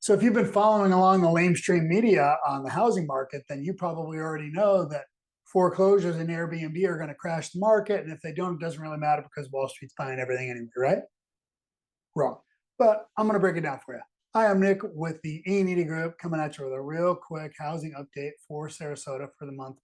So if you've been following along the lamestream media on the housing market, then you probably already know that foreclosures and Airbnb are going to crash the market. And if they don't, it doesn't really matter because Wall Street's buying everything anyway, right? Wrong. But I'm going to break it down for you. Hi, I'm Nick with the Iannitti Group coming at you with a real quick housing update for Sarasota for the month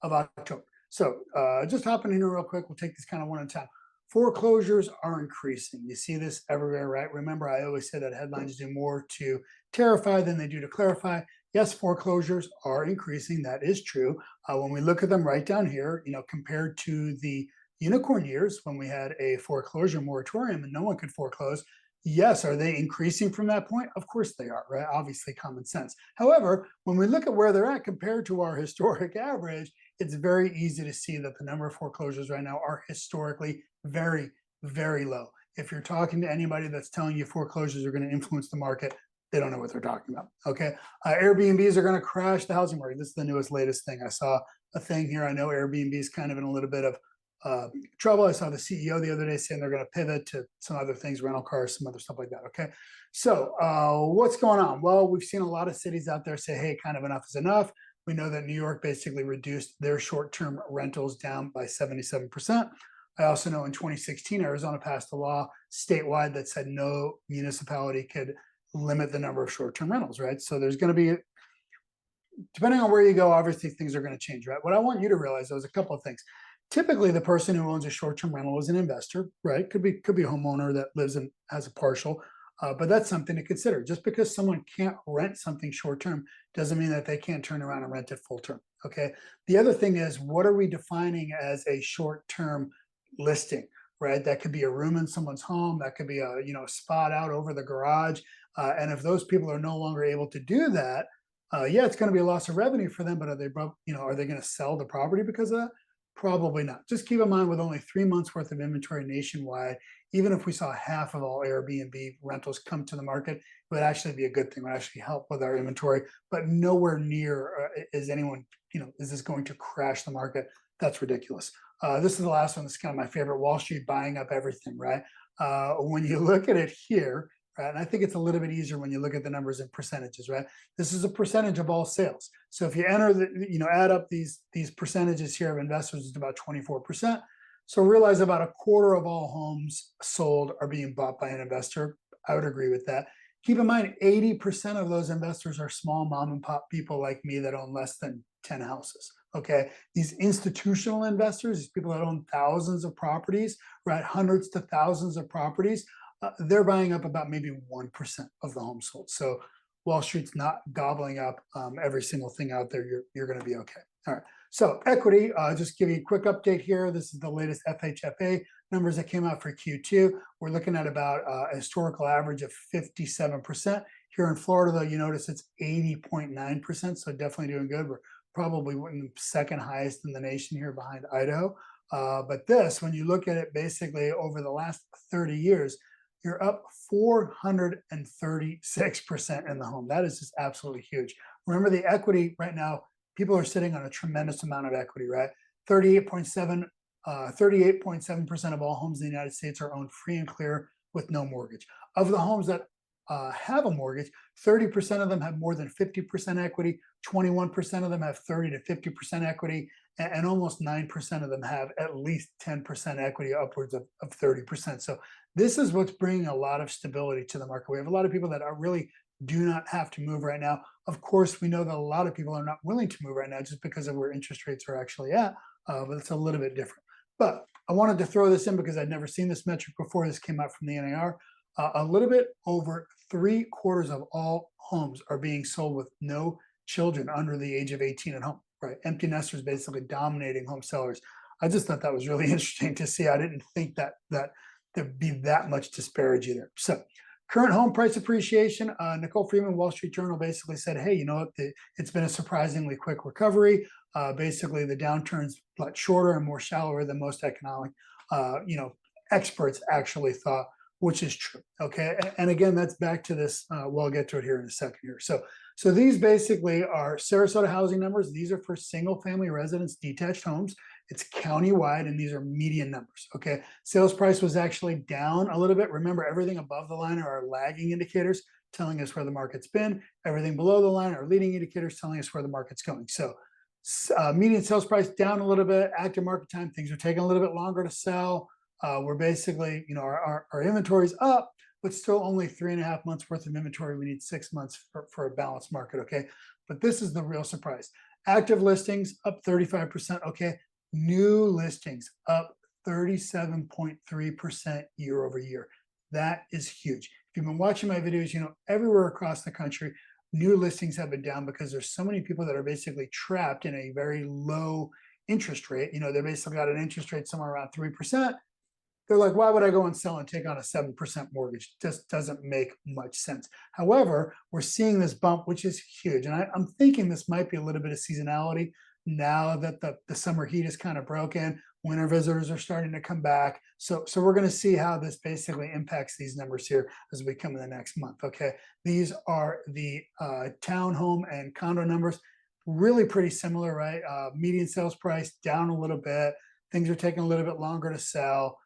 of October. So just hopping in here real quick, we'll take these kind of one at a time. Foreclosures are increasing. You see this everywhere, right? Remember, I always say that headlines do more to terrify than they do to clarify. Yes, foreclosures are increasing. That is true. When we look at them right down here, compared to the unicorn years when we had a foreclosure moratorium and no one could foreclose, yes, are they increasing from that point? Of course they are, right? Obviously common sense. However, when we look at where they're at compared to our historic average, it's very easy to see that the number of foreclosures right now are historically very, very low. If you're talking to anybody that's telling you foreclosures are going to influence the market, they don't know what they're talking about. Okay. Airbnbs are going to crash the housing market. This is the latest thing. I saw a thing here. I know Airbnb is kind of in a little bit of trouble. I saw the CEO the other day saying they're going to pivot to some other things, rental cars, some other stuff like that. Okay. So what's going on? Well, we've seen a lot of cities out there say, hey, kind of enough is enough. We know that New York basically reduced their short-term rentals down by 77%. I also know in 2016, Arizona passed a law statewide that said no municipality could limit the number of short-term rentals, right? So there's going to be, depending on where you go, obviously things are going to change, right? What I want you to realize, though, is a couple of things. Typically, the person who owns a short-term rental is an investor, right? Could be a homeowner that lives and has a partial, but that's something to consider. Just because someone can't rent something short-term doesn't mean that they can't turn around and rent it full-term, okay? The other thing is, what are we defining as a short-term listing, right? That could be a room in someone's home. That could be a spot out over the garage. And if those people are no longer able to do that, yeah, it's going to be a loss of revenue for them. But are they going to sell the property because of that? Probably not. Just keep in mind, with only 3 months worth of inventory nationwide, even if we saw half of all Airbnb rentals come to the market, it would actually be a good thing. It would actually help with our inventory, but nowhere near is anyone, is this going to crash the market? That's ridiculous. This is the last one. This is kind of my favorite. Wall Street buying up everything, right? When you look at it here, right, and I think it's a little bit easier when you look at the numbers in percentages, right? This is a percentage of all sales. So if you enter add up these percentages here of investors, it's about 24%. So realize about a quarter of all homes sold are being bought by an investor. I would agree with that. Keep in mind, 80% of those investors are small mom and pop people like me that own less than 10 houses. Okay. These institutional investors, these people that own thousands of properties, right? Hundreds to thousands of properties, they're buying up about maybe 1% of the homes sold. So Wall Street's not gobbling up every single thing out there. You're going to be okay. All right. So equity, just give you a quick update here. This is the latest FHFA numbers that came out for Q2. We're looking at about a historical average of 57%. Here in Florida, though, you notice it's 80.9%. So definitely doing good. We're probably second highest in the nation here behind Idaho. But this, when you look at it basically over the last 30 years, you're up 436% in the home. That is just absolutely huge. Remember, the equity right now, people are sitting on a tremendous amount of equity, right? 38.7% of all homes in the United States are owned free and clear with no mortgage. Of the homes that have a mortgage, 30% of them have more than 50% equity, 21% of them have 30 to 50% equity, and almost 9% of them have at least 10% equity, upwards of 30%. So this is what's bringing a lot of stability to the market. We have a lot of people that really do not have to move right now. Of course, we know that a lot of people are not willing to move right now just because of where interest rates are actually at, but it's a little bit different. But I wanted to throw this in because I'd never seen this metric before. This came out from the NAR. A little bit over 3/4 of all homes are being sold with no children under the age of 18 at home, right? Empty nesters basically dominating home sellers. I just thought that was really interesting to see. I didn't think that there'd be that much disparity there. So current home price appreciation, Nicole Freeman, Wall Street Journal, basically said, hey, you know what, it's been a surprisingly quick recovery. Basically, the downturn's a lot shorter and more shallower than most economic, experts actually thought, which is true. Okay. And again, that's back to this. We'll get to it here in a second here. So these basically are Sarasota housing numbers. These are for single family residence detached homes. It's countywide, and these are median numbers. Okay. Sales price was actually down a little bit. Remember, everything above the line are our lagging indicators. telling us where the market's been. Everything below the line are leading indicators telling us where the market's going. So median sales price down a little bit, active market time, things are taking a little bit longer to sell. We're basically, our inventory's up, but still only 3.5 months worth of inventory. We need 6 months for a balanced market, okay? But this is the real surprise. Active listings up 35%, okay? New listings up 37.3% year over year. That is huge. If you've been watching my videos, everywhere across the country, new listings have been down because there's so many people that are basically trapped in a very low interest rate. They basically got an interest rate somewhere around 3%. They're like, why would I go and sell and take on a 7% mortgage? Just doesn't make much sense. However, we're seeing this bump, which is huge. And I'm thinking this might be a little bit of seasonality now that the summer heat is kind of broken. Winter visitors are starting to come back. So we're going to see how this basically impacts these numbers here as we come in the next month. Okay. These are the townhome and condo numbers. Really pretty similar, right? Median sales price down a little bit. Things are taking a little bit longer to sell.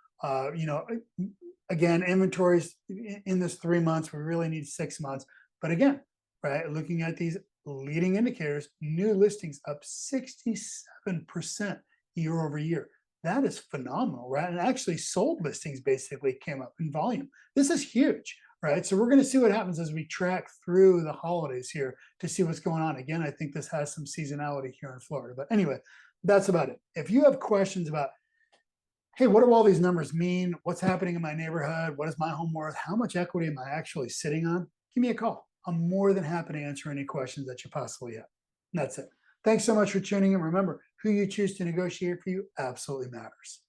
Again, inventories in this 3 months, we really need 6 months. But again, right, looking at these leading indicators, new listings up 67% year over year. That is phenomenal, right? And actually sold listings basically came up in volume. This is huge, right? So we're going to see what happens as we track through the holidays here to see what's going on. Again, I think this has some seasonality here in Florida. But anyway, that's about it. If you have questions about, hey, what do all these numbers mean? What's happening in my neighborhood? What is my home worth? How much equity am I actually sitting on? Give me a call. I'm more than happy to answer any questions that you possibly have. And that's it. Thanks so much for tuning in. Remember, who you choose to negotiate for you absolutely matters.